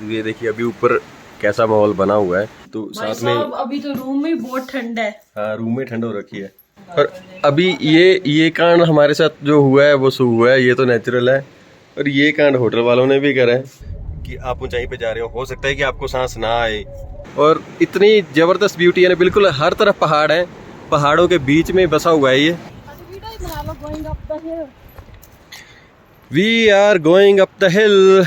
ये देखिए अभी ऊपर कैसा माहौल बना हुआ है। तो साथ में अभी तो रूम में बहुत ठंड है। हाँ, रूम में ठंड हो रखी है। और अभी ये कांड हमारे साथ जो हुआ है वो सो हुआ है, ये तो नेचुरल है। और ये कांड होटल वालों ने भी करा है कि आप ऊंचाई पे जा रहे हो सकता है कि आपको सांस ना आए। और इतनी जबरदस्त ब्यूटी है ना, बिल्कुल हर तरफ पहाड़ है, पहाड़ों के बीच में बसा हुआ है ये। We are going up the hill.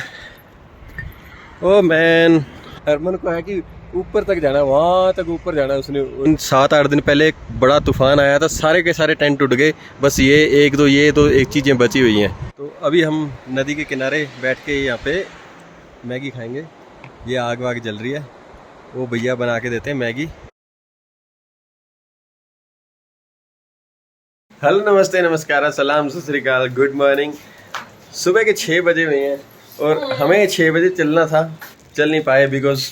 O man, Harman को है कि ऊपर तक जाना, वहाँ तक ऊपर जाना। उसने 7-8 दिन पहले एक बड़ा तूफान आया था, सारे के सारे टेंट टूट गए, बस ये एक दो एक चीज़ें बची हुई हैं। तो अभी हम नदी के किनारे बैठ के यहाँ पे मैगी खाएंगे। ये आग वाग जल रही है, वो भैया बना के देते हैं मैगी। हेलो, नमस्ते, नमस्कार, सलाम, सत श्री अकाल, गुड मॉर्निंग। सुबह के 6 बजे हुए हैं और हमें 6 बजे चलना था, चल नहीं पाए बिकॉज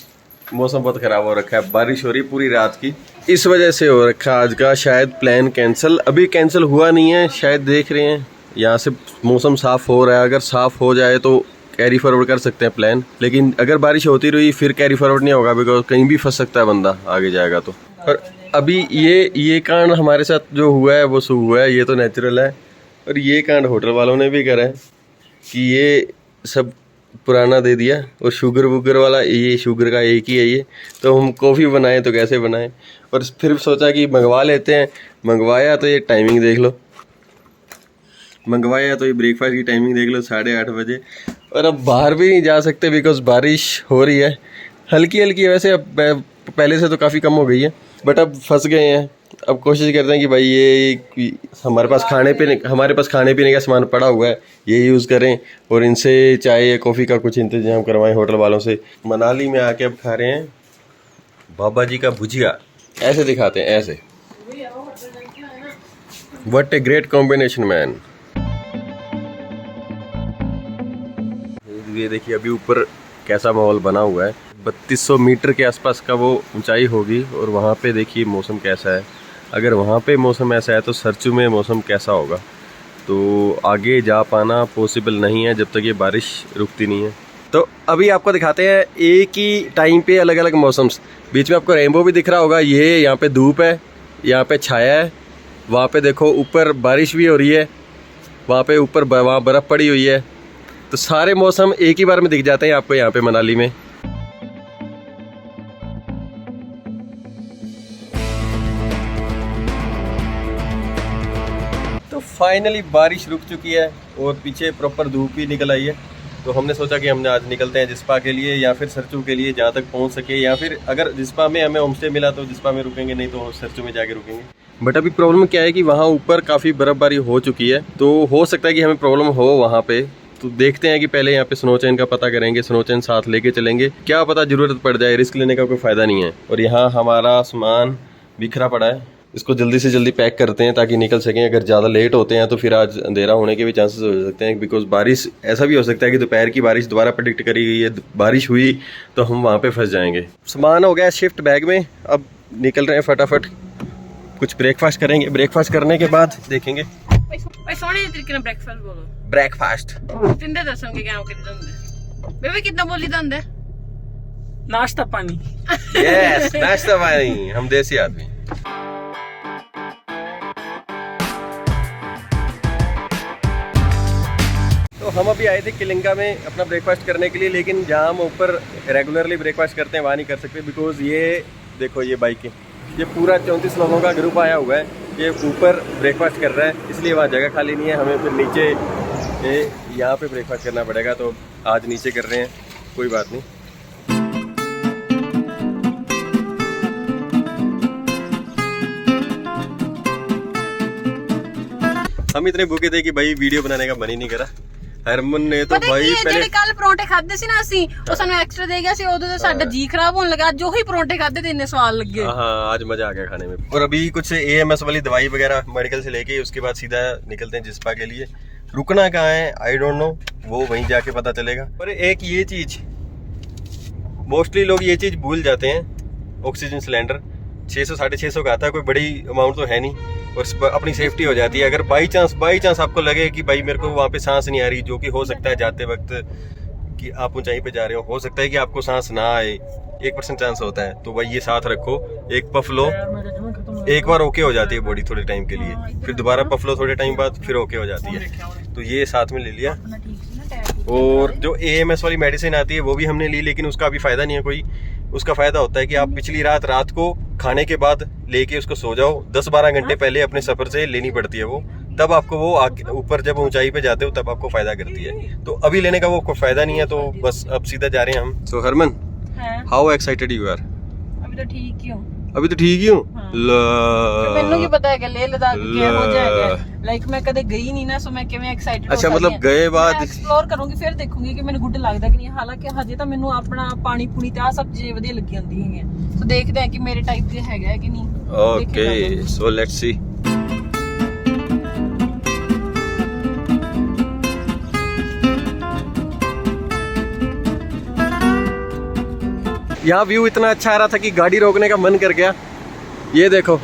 मौसम बहुत ख़राब हो रखा है, बारिश हो रही पूरी रात की। इस वजह से हो रखा आज का शायद प्लान कैंसिल। अभी कैंसिल हुआ नहीं है, शायद देख रहे हैं यहाँ से मौसम साफ़ हो रहा है। अगर साफ़ हो जाए तो कैरी फॉरवर्ड कर सकते हैं प्लान, लेकिन अगर बारिश होती रही फिर कैरी फॉरवर्ड नहीं होगा बिकॉज कहीं भी फंस सकता है बंदा आगे जाएगा तो। और अभी ये कांड हमारे साथ जो हुआ है वो सो हुआ है, ये तो नेचुरल है। और ये कांड होटल वालों ने भी करा है कि ये सब पुराना दे दिया। और शुगर वुगर वाला, ये शुगर का एक ही है ये, तो हम कॉफ़ी बनाएं तो कैसे बनाएं। और फिर सोचा कि मंगवा लेते हैं। मंगवाया तो ये टाइमिंग देख लो, मंगवाया तो ये ब्रेकफास्ट की टाइमिंग देख लो, 8:30 बजे। और अब बाहर भी नहीं जा सकते बिकॉज बारिश हो रही है, हल्की हल्की। वैसे अब पहले से तो काफ़ी कम हो गई है, बट अब फंस गए हैं। अब कोशिश करते हैं कि भाई ये हमारे पास खाने पीने का सामान पड़ा हुआ है, ये यूज़ करें और इनसे चाय या कॉफ़ी का कुछ इंतजाम करवाएं होटल वालों से। मनाली में आके अब खा रहे हैं बाबा जी का भुजिया, ऐसे दिखाते हैं ऐसे। What a great combination man. ये देखिए अभी ऊपर कैसा माहौल बना हुआ है, 3200 मीटर के आसपास का वो ऊंचाई होगी। और वहाँ पे देखिए मौसम कैसा है। अगर वहाँ पे मौसम ऐसा है तो सरचू में मौसम कैसा होगा। तो आगे जा पाना पॉसिबल नहीं है जब तक ये बारिश रुकती नहीं है। तो अभी आपको दिखाते हैं एक ही टाइम पे अलग अलग मौसम्स। बीच में आपको रेनबो भी दिख रहा होगा। ये यहाँ पे धूप है, यहाँ पे छाया है, वहाँ पे देखो ऊपर बारिश भी हो रही है, वहाँ पे ऊपर वहाँ बर्फ़ पड़ी हुई है। तो सारे मौसम एक ही बार में दिख जाते हैं आपको यहाँ पे मनाली में। तो फाइनली बारिश रुक चुकी है और पीछे प्रॉपर धूप भी निकल आई है। तो हमने सोचा कि हमने आज निकलते हैं जिस्पा के लिए या फिर सरचू के लिए, जहाँ तक पहुँच सके। या फिर अगर जिस्पा में हमें होम स्टे मिला तो जिस्पा में रुकेंगे, नहीं तो सरचू में जाके रुकेंगे। बट अभी प्रॉब्लम क्या है कि वहाँ ऊपर काफ़ी बर्फ़बारी हो चुकी है, तो हो सकता है कि हमें प्रॉब्लम हो वहाँ पे। तो देखते हैं कि पहले यहाँ पे स्नो चैन का पता करेंगे, स्नो चैन साथ लेके चलेंगे, क्या पता ज़रूरत पड़ जाए, रिस्क लेने का कोई फ़ायदा नहीं है। और यहाँ हमारा सामान बिखरा पड़ा है, इसको जल्दी से जल्दी पैक करते हैं ताकि निकल सकें। अगर ज़्यादा लेट होते हैं तो फिर आज अंधेरा होने के भी चांसेस हो सकते हैं बिकॉज बारिश, ऐसा भी हो सकता है कि दोपहर की बारिश दोबारा प्रेडिक्ट करी गई है, बारिश हुई तो हम वहाँ पे फंस जाएंगे। सामान हो गया शिफ्ट बैग में, अब निकल रहे हैं फटाफट। कुछ ब्रेकफास्ट करेंगे, ब्रेकफास्ट करने के बाद देखेंगे। सोने तरीके से ब्रेकफास्ट बोलो। ब्रेकफास्ट तिंदे दसोगे क्या कितना होंगे बेबे, कितना बोली था अंदर? नाश्ता पानी। यस, नाश्ता पानी, हम देसी आदमी। तो हम अभी आए थे किलिंगा में अपना ब्रेकफास्ट करने के लिए, लेकिन जहाँ हम ऊपर रेगुलरली ब्रेकफास्ट करते हैं वहाँ नहीं कर सकते बिकॉज ये देखो ये बाइकें, ये पूरा 34 लोगों का ग्रुप आया हुआ है, ये ऊपर ब्रेकफास्ट कर रहा है, इसलिए वहाँ जगह खाली नहीं है। हमें फिर नीचे यहाँ पे ब्रेकफास्ट करना पड़ेगा, तो आज नीचे कर रहे हैं, कोई बात नहीं। हम इतने भूखे थे कि भाई वीडियो बनाने का मन ही नहीं करा। हरमन ने तो भाई पहले कल परोंठे खादे सी ना ਅਸੀਂ ਉਹ ਸਾਨੂੰ ਐਕਸਟਰਾ ਦੇ ਗਿਆ ਸੀ, ਉਦੋਂ तो ਸਾਡਾ जी खराब होने लगा। जो ही परोंठे खादे थे इतने स्वाद लग गए। हाँ, आज मजा आ गया खाने में। और अभी कुछ AMS वाली दवाई वगैरह मेडिकल से लेके उसके बाद सीधा निकलते हैं जिस्पा के लिए। रुकना कहाँ है आई डोंट नो, वो वहीं जाके पता चलेगा। और एक ये चीज मोस्टली लोग ये चीज भूल जाते हैं, ऑक्सीजन सिलेंडर 600-650 का आता है, कोई बड़ी अमाउंट तो है नहीं और अपनी सेफ्टी हो जाती है। अगर बाई चांस आपको लगे कि भाई मेरे को वहाँ पे सांस नहीं आ रही, जो कि हो सकता है जाते वक्त कि आप ऊंचाई पे जा रहे हो सकता है कि आपको सांस ना आए, 1% चांस होता है, तो भाई ये साथ रखो, एक पफ लो, एक बार ओके हो जाती है बॉडी थोड़े टाइम के लिए, फिर दोबारा पफ लो थोड़े टाइम बाद, फिर ओके हो जाती है। तो ये साथ में ले लिया। और जो AMS वाली मेडिसिन आती है वो भी हमने ली, लेकिन उसका अभी फायदा नहीं है कोई। उसका फायदा होता है कि आप पिछली रात को खाने के बाद लेके उसको सो जाओ, 10-12 घंटे पहले अपने सफर से लेनी पड़ती है वो, तब आपको वो ऊपर जब ऊंचाई पे जाते हो तब आपको फायदा करती है। तो अभी लेने का वो कोई फायदा नहीं है, तो बस अब सीधा जा रहे हैं हम। So Harman, how excited you are? अभी तो ठीक ही हूँ। अभी तो ठीक ही हूँ। ਮੈਨੂੰ ਕੀ ਪਤਾ ਹੈ ਕਿ ਲੇਹ ਲਦਾਖ ਕਿਹੋ ਜਿਹਾ ਹੈਗਾ, ਲਾਈਕ ਮੈਂ ਕਦੇ ਗਈ ਨਹੀਂ ਨਾ, ਸੋ ਮੈਂ ਕਿਵੇਂ ਐਕਸਾਈਟਡ ਅੱਛਾ, ਮਤਲਬ ਗਏ ਬਾਅਦ ਐਕਸਪਲੋਰ ਕਰੂੰਗੀ, ਫਿਰ ਦੇਖੂੰਗੀ ਕਿ ਮੈਨੂੰ ਗੁੱਡ ਲੱਗਦਾ ਕਿ ਨਹੀਂ। ਹਾਲਾਂਕਿ ਹਜੇ ਤਾਂ ਮੈਨੂੰ ਆਪਣਾ ਪਾਣੀ ਪੂਣੀ ਤੇ ਆ ਸਭ ਚੀਜ਼ਾਂ ਵਧੀਆ ਲੱਗੀ ਹੁੰਦੀਆਂ ਹੈਗੀਆਂ, ਸੋ ਦੇਖਦੇ ਹਾਂ ਕਿ ਮੇਰੇ ਟਾਈਪ ਦੇ ਹੈਗਾ ਹੈ ਕਿ ਨਹੀਂ। Okay, so let's see. यहाँ व्यू इतना अच्छा आ रहा था कि गाड़ी रोकने का मन कर गया। ये देखो,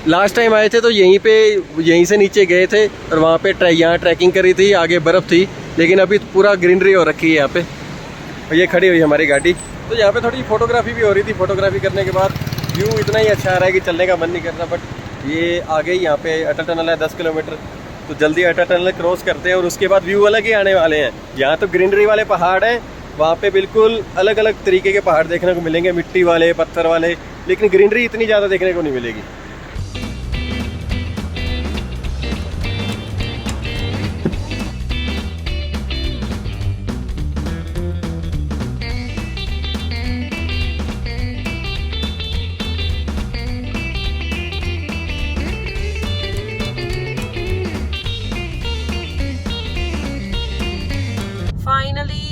लास्ट टाइम आए थे तो यहीं से नीचे गए थे और वहाँ पे यहाँ ट्रैकिंग करी थी, आगे बर्फ़ थी, लेकिन अभी पूरा ग्रीनरी हो रखी है यहाँ पे। और ये खड़ी हुई हमारी गाड़ी, तो यहाँ पे थोड़ी फोटोग्राफी भी हो रही थी। फोटोग्राफी करने के बाद व्यू इतना ही अच्छा आ रहा है कि चलने का मन नहीं कर रहा। बट ये आगे यहाँ पे अटल टनल है 10 किलोमीटर, तो जल्दी अटल टनल क्रॉस करते हैं और उसके बाद व्यू अलग ही आने वाले हैं। यहाँ तो ग्रीनरी वाले पहाड़ हैं, वहाँ पे बिल्कुल अलग अलग तरीके के पहाड़ देखने को मिलेंगे, मिट्टी वाले, पत्थर वाले, लेकिन ग्रीनरी इतनी ज़्यादा देखने को नहीं मिलेगी। ਫਾਈਨਲੀ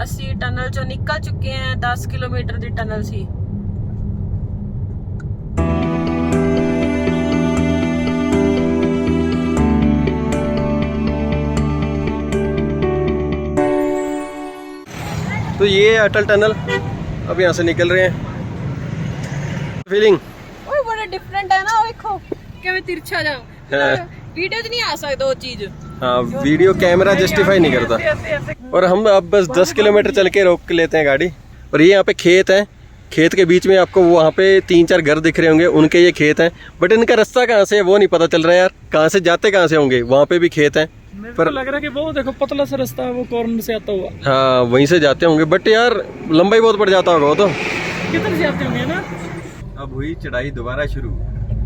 ਅਸੀਂ ਟਨਲ ਚੋਂ ਨਿਕਲ ਚੁੱਕੇ ਹਾਂ। 10 ਕਿਲੋਮੀਟਰ ਦੀ ਟਨਲ ਸੀ। तो ये अटल टनल, अब यहाँ से निकल रहे हैं। फीलिंग ਓਏ ਬੜਾ ਡਿਫਰੈਂਟ ਹੈ ਨਾ, ਵੇਖੋ ਕਿਵੇਂ ਤਿਰਛਾ ਜਾ। वीडियो च नहीं आ सकता वो चीज। हाँ, वीडियो कैमरा जस्टिफाई नहीं करता। और हम अब बस 10 किलोमीटर चल के रोक लेते हैं गाड़ी। और ये यहाँ पे खेत है, खेत के बीच में आपको वहाँ पे 3-4 घर दिख रहे होंगे, उनके ये खेत हैं। बट इनका रास्ता कहाँ से है वो नहीं पता चल रहा है यार, कहाँ से जाते कहाँ से होंगे। वहाँ पे भी खेत हैं, पर लग रहा है कि वो देखो पतला सा रास्ता है, वो कॉर्नर से आता हुआ। हाँ, वहीं से जाते होंगे, बट यार लंबाई बहुत पड़ जाता होगा वो तो। किधर जाते होंगे ना। अब हुई चढ़ाई दोबारा शुरू।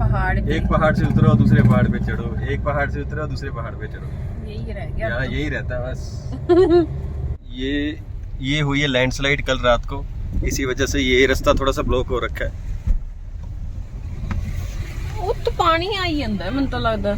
पहाड़ एक पहाड़ से उतरो, दूसरे पहाड़ पे चढ़ो, एक पहाड़ से उतरो, दूसरे पहाड़ पे चढ़ो। यही रह गया, यहाँ यही रहता है बस। ये हुई है लैंडस्लाइड कल रात को, इसी वजह से ये रास्ता थोड़ा सा ब्लॉक हो रखा है। वो तो पानी आई ਜਾਂਦਾ है, ਮੈਨੂੰ ਤਾਂ ਲੱਗਦਾ।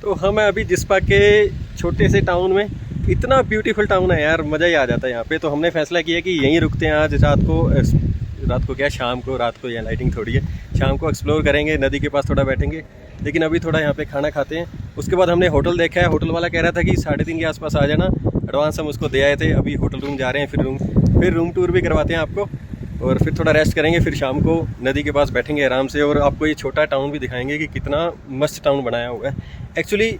तो हम अभी जिस्पा के छोटे से टाउन में, इतना ब्यूटीफुल टाउन है यार, मज़ा ही आ जाता है यहाँ पे। तो हमने फैसला किया कि यहीं रुकते हैं आज रात को क्या, शाम को, रात को, यहाँ लाइटिंग थोड़ी है, शाम को एक्सप्लोर करेंगे, नदी के पास थोड़ा बैठेंगे। लेकिन अभी थोड़ा यहाँ पे खाना खाते हैं। उसके बाद हमने होटल देखा है, होटल वाला कह रहा था कि 3:30 के आसपास आ जाना, एडवांस हम उसको दे आए थे। अभी होटल रूम जा रहे हैं, फिर रूम टूर भी करवाते हैं आपको, और फिर थोड़ा रेस्ट करेंगे, फिर शाम को नदी के पास बैठेंगे आराम से। और आपको ये छोटा टाउन भी दिखाएंगे कि कितना मस्त टाउन बनाया हुआ है। एक्चुअली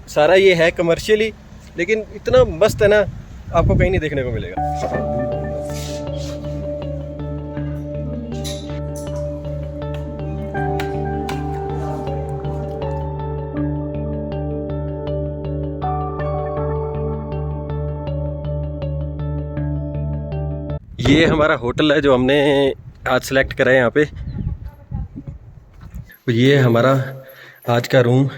सारा ये है कमर्शियली, लेकिन इतना मस्त है ना, आपको कहीं नहीं देखने को मिलेगा। ये हमारा होटल है जो हमने आज सेलेक्ट करा है यहाँ पे। ये हमारा आज का रूम,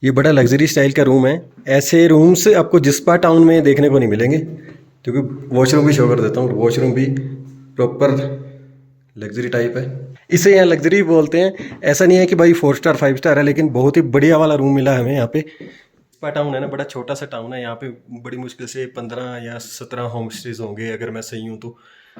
ये बड़ा लग्जरी स्टाइल का रूम है। ऐसे रूम्स आपको जिस्पा टाउन में देखने को नहीं मिलेंगे, क्योंकि वॉशरूम भी शो कर देता हूँ। वॉशरूम भी प्रॉपर लग्जरी टाइप है, इसे यहाँ लग्जरी बोलते हैं। ऐसा नहीं है कि भाई 4 स्टार 5 स्टार है, लेकिन बहुत ही बढ़िया वाला रूम मिला हमें यहाँ पे। जिस्पा टाउन है ना, बड़ा छोटा सा टाउन है। यहाँ पे बड़ी मुश्किल से 15 या 17 होम स्टेज होंगे अगर मैं सही हूँ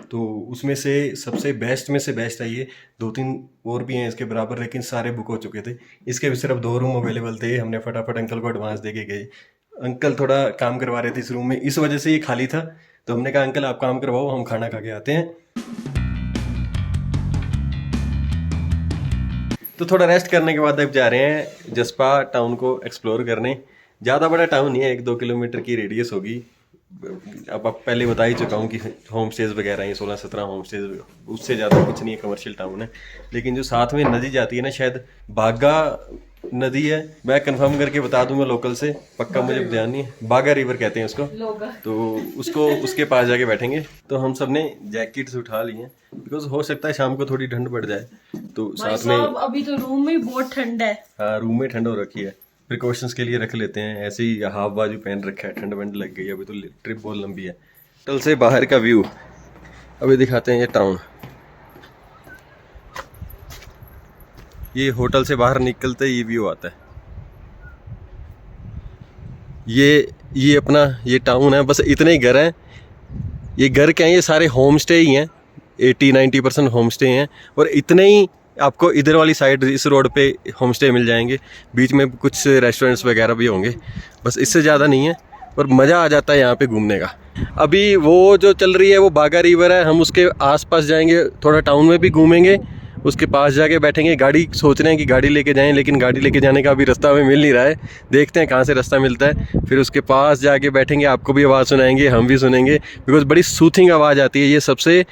तो उसमें से सबसे बेस्ट में से बेस्ट है ये। 2-3 और भी हैं इसके बराबर, लेकिन सारे बुक हो चुके थे। इसके भी सिर्फ 2 रूम अवेलेबल थे। हमने फटाफट अंकल को एडवांस दे के गए। अंकल थोड़ा काम करवा रहे थे इस रूम में, इस वजह से ये खाली था। तो हमने कहा अंकल आप काम करवाओ, हम खाना खा के आते हैं। तो थोड़ा रेस्ट करने के बाद अब जा रहे हैं जिस्पा टाउन को एक्सप्लोर करने। ज़्यादा बड़ा टाउन नहीं है, 1-2 किलोमीटर की रेडियस होगी। अब पहले बता ही चुका हूँ कि होम स्टेज वगैरह हैं, 16-17 होम स्टेज, उससे ज़्यादा कुछ नहीं है, कमर्शियल टाउन है। लेकिन जो साथ में नदी जाती है ना, शायद बागा नदी है, मैं कंफर्म करके बता दूंगा लोकल से, पक्का मुझे ध्यान नहीं है। बागा रिवर कहते हैं उसको। तो उसको उसके पास जाके बैठेंगे। तो हम सब ने जैकेट्स उठा ली हैं बिकॉज हो सकता है शाम को थोड़ी ठंड बढ़ जाए। तो साथ में अभी तो रूम में बहुत ठंड है। हाँ, रूम में ठंड हो रखी है, प्रिकॉशंस के लिए रख लेते हैं। ऐसे ही हाफ बाजू पहन रखा है, ठंड वंड लग गई। अभी तो ट्रिप बहुत लंबी है। होटल से बाहर का व्यू अभी दिखाते हैं। ये टाउन, ये होटल से बाहर निकलते ये व्यू आता है। ये अपना ये टाउन है, बस इतने ही घर हैं। ये घर क्या है, ये सारे होम स्टे ही हैं। 80-90% होम स्टे हैं और इतने ही आपको इधर वाली साइड इस रोड पे होम स्टे मिल जाएंगे। बीच में कुछ रेस्टोरेंट्स वगैरह भी होंगे, बस इससे ज़्यादा नहीं है। और मज़ा आ जाता है यहाँ पे घूमने का। अभी वो जो चल रही है वो बागा रिवर है, हम उसके आसपास जाएंगे, थोड़ा टाउन में भी घूमेंगे, उसके पास जाके बैठेंगे। गाड़ी सोच रहे हैं कि गाड़ी लेके जाएं, लेकिन गाड़ी लेके जाने का अभी रास्ता हमें मिल नहीं रहा है। देखते हैं कहाँ से रास्ता मिलता है, फिर उसके पास जाके बैठेंगे। आपको भी आवाज़ सुनाएंगे, हम भी सुनेंगे, बिकॉज बड़ी सूथिंग आवाज़ आती है। ये सबसे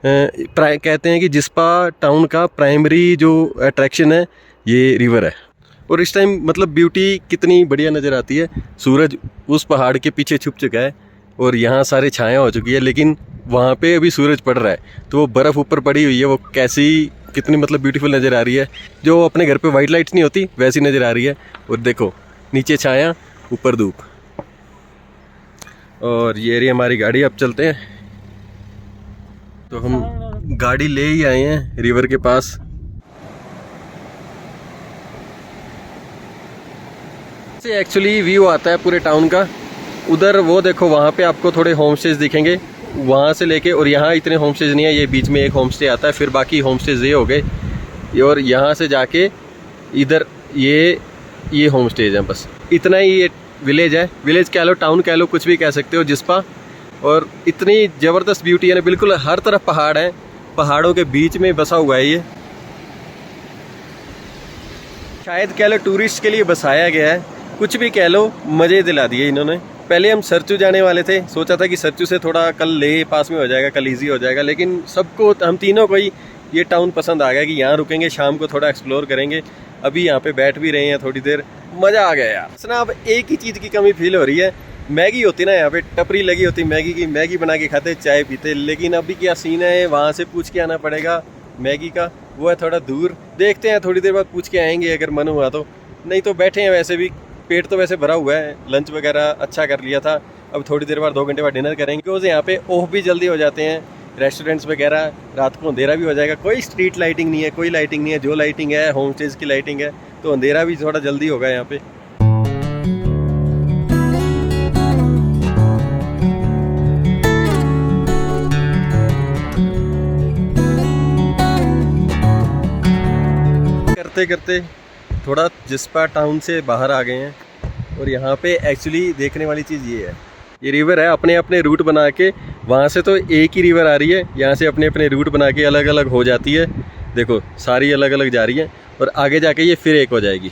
कहते हैं कि जिस्पा टाउन का प्राइमरी जो अट्रैक्शन है ये रिवर है। और इस टाइम मतलब ब्यूटी कितनी बढ़िया नज़र आती है। सूरज उस पहाड़ के पीछे छुप चुका है और यहाँ सारे छाया हो चुकी है, लेकिन वहाँ पे अभी सूरज पड़ रहा है। तो वो बर्फ़ ऊपर पड़ी हुई है, वो कैसी कितनी मतलब ब्यूटीफुल नज़र आ रही है। जो अपने घर पे वाइट लाइट्स नहीं होती वैसी नज़र आ रही है। और देखो नीचे छाया, ऊपर धूप। और ये रही हमारी गाड़ी। अब चलते हैं। तो हम गाड़ी ले ही आए हैं रिवर के पास। से एक्चुअली व्यू आता है पूरे टाउन का। उधर वो देखो, वहाँ पे आपको थोड़े होम स्टेज दिखेंगे, वहाँ से लेके। और यहाँ इतने होम स्टेज नहीं है, ये बीच में एक होम स्टे आता है, फिर बाकी होम स्टेज ये हो गए। और यहाँ से जाके इधर ये होम स्टेज है। बस इतना ही ये विलेज है। विलेज कह लो, टाउन कह लो, कुछ भी कह सकते हो, जिस्पा। और इतनी ज़बरदस्त ब्यूटी है ना, बिल्कुल हर तरफ पहाड़ है, पहाड़ों के बीच में बसा हुआ है ये। शायद कह लो टूरिस्ट के लिए बसाया गया है, कुछ भी कह लो, मज़े दिला दिए इन्होंने। पहले हम सरचू जाने वाले थे, सोचा था कि सरचू से थोड़ा कल ले पास में हो जाएगा, कल ईजी हो जाएगा, लेकिन सबको, हम तीनों को ही ये टाउन पसंद आ गया कि यहाँ रुकेंगे, शाम को थोड़ा एक्सप्लोर करेंगे। अभी यहाँ पे बैठ भी रहे हैं थोड़ी देर, मज़ा आ गया यार। सुना, अब एक ही चीज़ की कमी फील हो रही है। मैगी होती ना, यहाँ पे टपरी लगी होती मैगी की, मैगी बना के खाते, चाय पीते। लेकिन अभी क्या सीन है, वहाँ से पूछ के आना पड़ेगा मैगी का, वो है थोड़ा दूर। देखते हैं, थोड़ी देर बाद पूछ के आएंगे अगर मन हुआ तो। नहीं तो बैठे हैं, वैसे भी पेट तो वैसे भरा हुआ है, लंच वगैरह अच्छा कर लिया था। अब थोड़ी देर बाद 2 घंटे बाद डिनर करेंगे, बिकॉज यहाँ पे ऑफ भी जल्दी हो जाते हैं रेस्टोरेंट्स वगैरह। रात को अंधेरा भी हो जाएगा, कोई स्ट्रीट लाइटिंग नहीं है, कोई लाइटिंग नहीं है। जो लाइटिंग है होम स्टेज की लाइटिंग है, तो अंधेरा भी थोड़ा जल्दी होगा यहाँ पे। करते करते थोड़ा जिस्पा टाउन से बाहर आ गए हैं। और यहाँ पे एक्चुअली देखने वाली चीज़ ये है, ये रिवर है अपने अपने रूट बना के। वहाँ से तो एक ही रिवर आ रही है, यहाँ से अपने अपने रूट बना के अलग अलग हो जाती है। देखो सारी अलग अलग जा रही है और आगे जाके ये फिर एक हो जाएगी।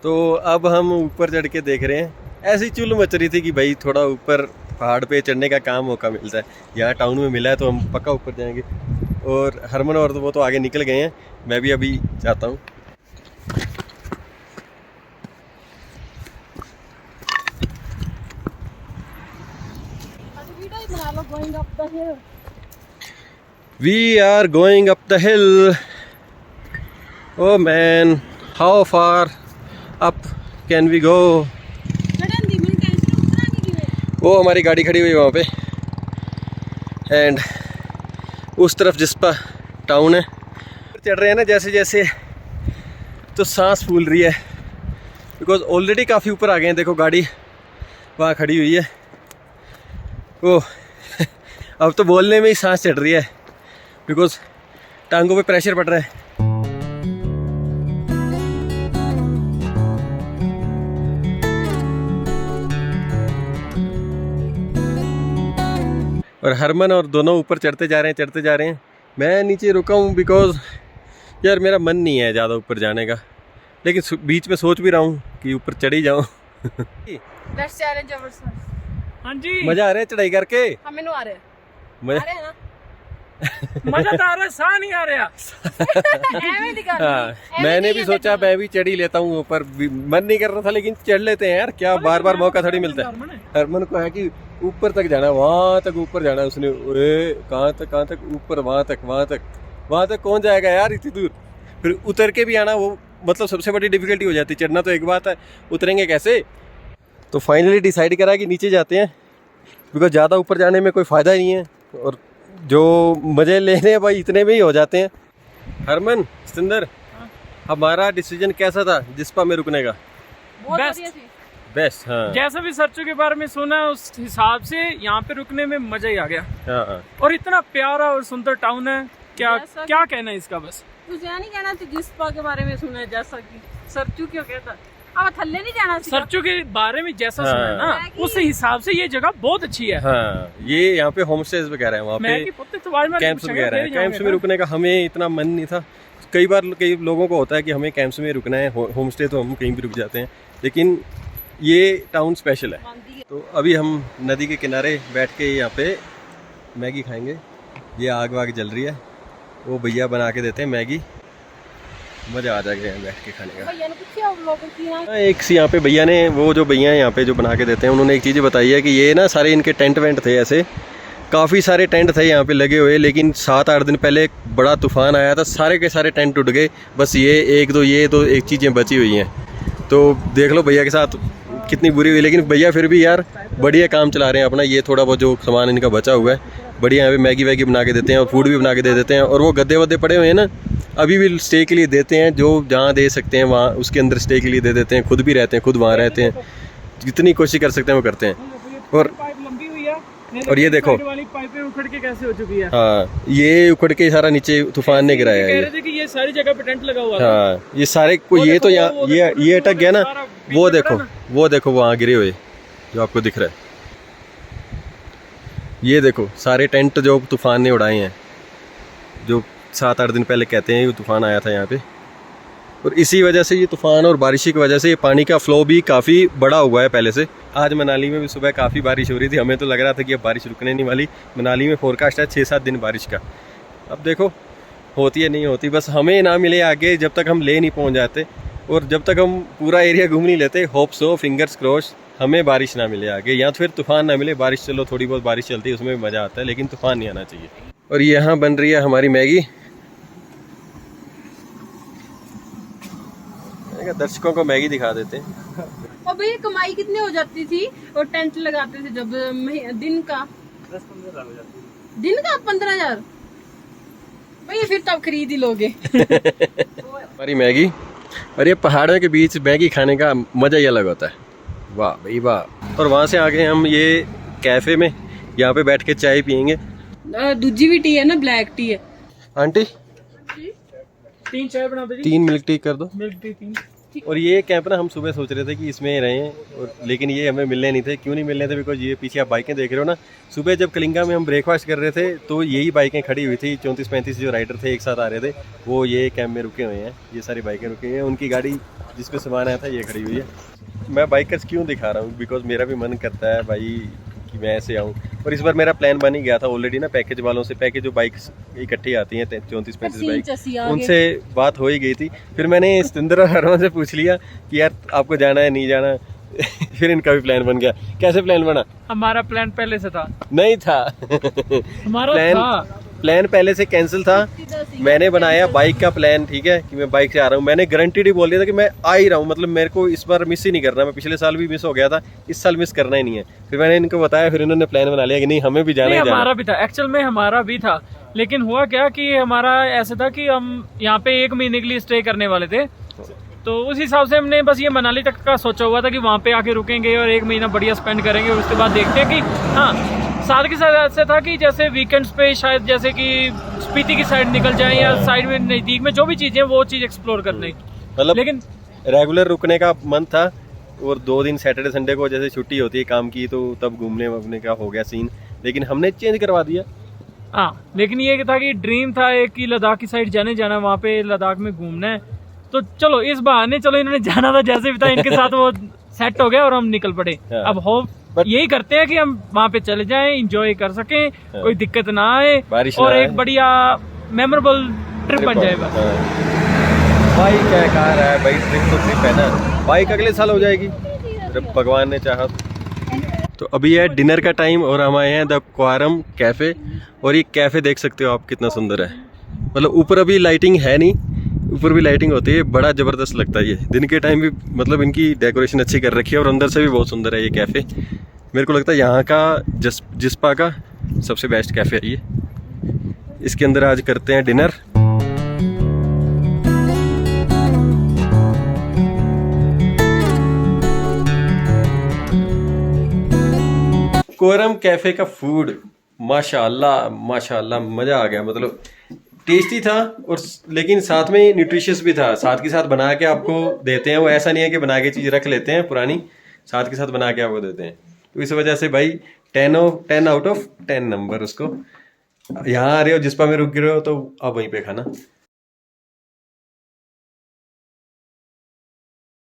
तो अब हम ऊपर चढ़ के देख रहे हैं। ऐसी चुल मच रही थी कि भाई थोड़ा ऊपर पहाड़ पे चढ़ने का काम मौका मिलता है। यहाँ टाउन में मिला है तो हम पक्का ऊपर जाएंगे। और हरमन और वो तो आगे निकल गए हैं, मैं भी अभी जाता हूँ। We are going up the hill. Oh man, how far up can we go? वो हमारी गाड़ी खड़ी हुई है वहाँ पे, एंड उस तरफ जिस्पा टाउन है। चढ़ रहे हैं ना जैसे जैसे, तो सांस फूल रही है। बिकॉज ऑलरेडी काफ़ी ऊपर आ गए हैं। देखो गाड़ी वहाँ खड़ी हुई है। ओह अब तो बोलने में ही सांस चढ़ रही है बिकॉज टांगों पे प्रेशर पड़ रहा है। और हरमन और दोनों ऊपर चढ़ते जा रहे हैं। मैं नीचे रुका हूँ बिकॉज यार मेरा मन नहीं है ज़्यादा ऊपर जाने का, लेकिन बीच में सोच भी रहा हूँ कि ऊपर चढ़ ही जाऊँ। Let's challenge ourselves. हाँ जी मज़ा आ रहा है चढ़ाई करके। हाँ मैंने आ रहे हैं मज़ा ना मजा तो आ रहा है, साह नहीं आ रहा। ऐਵੇਂ दिखा हाँ मैंने भी सोचा मैं भी चढ़ ही लेता हूँ ऊपर। मन नहीं कर रहा था लेकिन चढ़ लेते हैं यार, क्या बार बार मौका थोड़ी मिलता है। हरमन को है कि ऊपर तक जाना, वहाँ तक ऊपर जाना। उसने कहाँ तक ऊपर, वहाँ तक कौन जाएगा यार इतनी दूर। फिर उतर के भी आना वो मतलब सबसे बड़ी डिफिकल्टी हो जाती है। चढ़ना तो एक बात है, उतरेंगे कैसे। तो फाइनली डिसाइड करा कि नीचे जाते हैं बिकॉज ज़्यादा ऊपर जाने में कोई फ़ायदा नहीं है और जो मज़े लेने हैं भाई इतने में ही हो जाते हैं। हरमन सिंदर हमारा डिसीजन कैसा था जिस्पा में रुकने का? बहुत Best. बढ़िया थी। बेस्ट। हाँ जैसा भी सर्चों के बारे में सुना उस हिसाब से यहाँ पे रुकने में मजा ही आ गया। हाँ और इतना प्यारा और सुंदर टाउन है, क्या जैसा क्या कहना है इसका। बस कुछ नहीं कहना था जिस्पा के बारे में सुना है, जैसा कि सरचू क्यों कहता अब थल्ले नहीं जाना सीधा। सर्चों के बारे में जैसा हाँ। सुना है ना उस हिसाब से ये जगह बहुत अच्छी है। हाँ ये यहाँ पे होम स्टेज वगैरह है, वहाँ मैं पे कि पुत्ते तो बार में कैंप्स पूछेंगे, वगैरह है। फिर यहाँ कैंप्स में गया। रुकने का हमें इतना मन नहीं था। कई लोगों को होता है कि हमें कैंप्स में रुकना है, होम स्टे तो हम कहीं भी रुक जाते हैं, लेकिन ये टाउन स्पेशल है। तो अभी हम नदी के किनारे बैठ के यहाँ पे मैगी खाएंगे। ये आग वाग जल रही है, वो भैया बना के देते हैं मैगी। मज़ा आ जाएगा यहाँ बैठ के खाने का। भैया ने पूछा उन लोगों की ना एक सी यहाँ पे भैया ने, वो जो भैया हैं यहाँ पे जो बना के देते हैं, उन्होंने एक चीज़ बताई है कि ये ना सारे इनके टेंट वेंट थे, ऐसे काफ़ी सारे टेंट थे यहाँ पे लगे हुए, लेकिन 7-8 दिन पहले एक बड़ा तूफान आया था, सारे के सारे टेंट उड़ गए। बस ये दो एक चीज़ें बची हुई हैं। तो देख लो भैया के साथ कितनी बुरी हुई, लेकिन भैया फिर भी यार बढ़िया काम चला रहे हैं अपना। ये थोड़ा बहुत जो सामान इनका बचा हुआ है बढ़िया यहाँ पे मैगी वैगी बना के देते हैं और फूड भी बना के दे देते हैं। और वो गद्दे वद्दे पड़े हुए हैं ना, अभी भी स्टे के लिए देते हैं, जो जहाँ दे सकते हैं वहाँ उसके अंदर स्टे के लिए दे देते हैं। खुद भी रहते हैं, खुद वहाँ रहते हैं, जितनी कोशिश कर सकते हैं वो करते हैं। और पाइप लंबी हुई है और ये देखो वाली पाइपें उखड़ के कैसे हो चुकी है। हाँ ये उखड़ के सारा नीचे तूफान ने गिराया है कह ये। रहे थे कि ये सारी जगह पे टेंट लगा हुआ है। हाँ ये सारे को ये तो यहाँ ये अटक गया ना। वो देखो वहाँ गिरे हुए जो आपको दिख रहा है, ये देखो सारे टेंट जो तूफान ने उड़ाए हैं, जो 7-8 दिन पहले कहते हैं ये तूफान आया था यहाँ पे। और इसी वजह से ये तूफान और बारिश की वजह से ये पानी का फ्लो भी काफ़ी बड़ा हुआ है पहले से। आज मनाली में भी सुबह काफ़ी बारिश हो रही थी, हमें तो लग रहा था कि अब बारिश रुकने नहीं वाली। मनाली में फोरकास्ट है 6-7 दिन बारिश का। अब देखो होती है नहीं होती, बस हमें ना मिले आगे जब तक हम ले नहीं पहुँच जाते, और जब तक हम पूरा एरिया घूम नहीं लेते। होप सो, फिंगर्स क्रॉस हमें बारिश ना मिले आगे, या फिर तूफान ना मिले। बारिश चलो थोड़ी बहुत बारिश चलती है उसमें भी मज़ा आता है, लेकिन तूफान नहीं आना चाहिए। और यहाँ बन रही है हमारी मैगी। दर्शकों को मैगी दिखा देते हैं। और भैया कमाई कितनी हो जाती थी और टेंट लगाते थे जब दिन का 15,000 भैया, फिर तो आप खरीद ही लोगे। हमारी मैगी, और ये पहाड़ों के बीच मैगी खाने का मज़ा ही अलग होता है। वाह भाई वाह। और वहाँ से आगे हम ये कैफ़े में यहाँ पे बैठ के चाय पियेंगे। दूजी भी टी है ना, ब्लैक टी है। आंटी 3 चाय बना दो जी। 3 मिल्क टी कर दो। Milk tea 3। और ये कैंप ना हम सुबह सोच रहे थे कि इसमें रहें, और लेकिन ये हमें मिलने नहीं थे। क्यों नहीं मिलने थे? बिकॉज ये पीछे आप बाइकें देख रहे हो ना, सुबह जब कलिंगा में हम ब्रेकफास्ट कर रहे थे तो यही बाइकें खड़ी हुई थी। 34-35 जो राइडर थे एक साथ आ रहे थे, वो ये कैंप में रुके हुए हैं। ये सारी बाइकें रुकी हुई हैं, उनकी गाड़ी जिस पे सामान आया था ये खड़ी हुई है। मैं बाइकर्स क्यों दिखा रहा हूँ? बिकॉज मेरा भी मन करता है भाई कि मैं ऐसे आऊँ। और इस बार मेरा प्लान बन ही गया था ऑलरेडी ना, पैकेज वालों से। पैकेज जो बाइक्स इकट्ठी आती हैं 34-35 बाइक, उनसे बात हो ही गई थी। फिर मैंने सतिंदर और हरमन से पूछ लिया कि यार आपको जाना है नहीं जाना। फिर इनका भी प्लान बन गया। कैसे प्लान बना? हमारा प्लान पहले से था। नहीं था। हमारा प्लान पहले से कैंसिल था। मैंने बनाया बाइक का प्लान, ठीक है, कि मैं बाइक से आ रहा हूँ। मैंने गारंटीड ही बोल दिया था कि मैं आ ही रहा हूँ, मतलब मेरे को इस बार मिस ही नहीं करना। मैं पिछले साल भी मिस हो गया था, इस साल मिस करना ही नहीं है। फिर मैंने इनको बताया, फिर इन्होंने प्लान बना लिया कि नहीं हमें भी जाना ही जाना। हमारा भी था, एक्चुअल में हमारा भी था, लेकिन हुआ क्या कि हमारा ऐसा था कि हम यहाँ पे 1 महीने के लिए स्टे करने वाले थे। तो उस हिसाब से हमने बस ये मनाली तक का सोचा हुआ था कि वहाँ पे आके रुकेंगे और 1 महीना बढ़िया स्पेंड करेंगे, और उसके बाद देखते हैं कि हाँ साथ के साथ ऐसे था कि जैसे वीकेंड्स पे शायद जैसे कि स्पीति की साइड निकल जाए या साइड में नज़दीक में जो भी चीज़ें वो चीज़ एक्सप्लोर कर लें। मतलब लेकिन रेगुलर रुकने का मन था, और 2 दिन सैटरडे संडे को जैसे छुट्टी होती है काम की तो तब घूमने वूमने का हो गया सीन, लेकिन हमने चेंज करवा दिया। हाँ, लेकिन ये था कि ड्रीम था एक कि लद्दाख की साइड जाना, वहाँ पे लद्दाख में घूमना है। तो चलो इस बहाने चलो इन्होंने जाना था जैसे भी था, इनके साथ वो सेट हो गया और हम निकल पड़े। हाँ। अब होप यही करते हैं कि हम वहाँ पे चले जाएं, एंजॉय कर सकें, कोई दिक्कत ना आए बारिश और ना एक आए। बढ़िया मेमोरेबल ट्रिप बन जाए बस। बाइक क्या कहा रहा है भाई, ट्रिप तो ट्रिप है ना, बाइक अगले साल हो जाएगी जब भगवान ने चाहा। तो अभी है डिनर का टाइम और हम आए हैं द क्वारम कैफ़े, और ये कैफ़े देख सकते हो आप कितना सुंदर है। मतलब ऊपर अभी लाइटिंग है नहीं, ऊपर भी लाइटिंग होती है, बड़ा ज़बरदस्त लगता है ये। दिन के टाइम भी मतलब इनकी डेकोरेशन अच्छी कर रखी है, और अंदर से भी बहुत सुंदर है ये कैफ़े। मेरे को लगता है यहाँ का जिस्पा का सबसे बेस्ट कैफ़े है ये। इसके अंदर आज करते हैं डिनर। कोरम कैफे का फूड माशाल्लाह माशाल्लाह मज़ा आ गया। मतलब टेस्टी था, और लेकिन साथ में न्यूट्रिशियस भी था। साथ के साथ बना के आपको देते हैं, वो ऐसा नहीं है कि बना के चीज़ रख लेते हैं पुरानी, साथ के साथ बना के आपको देते हैं। तो इस वजह से भाई 10 आउट ऑफ 10 नंबर उसको। यहाँ आ रहे हो जिस्पा में रुक रहे हो तो आप वहीं पे खाना।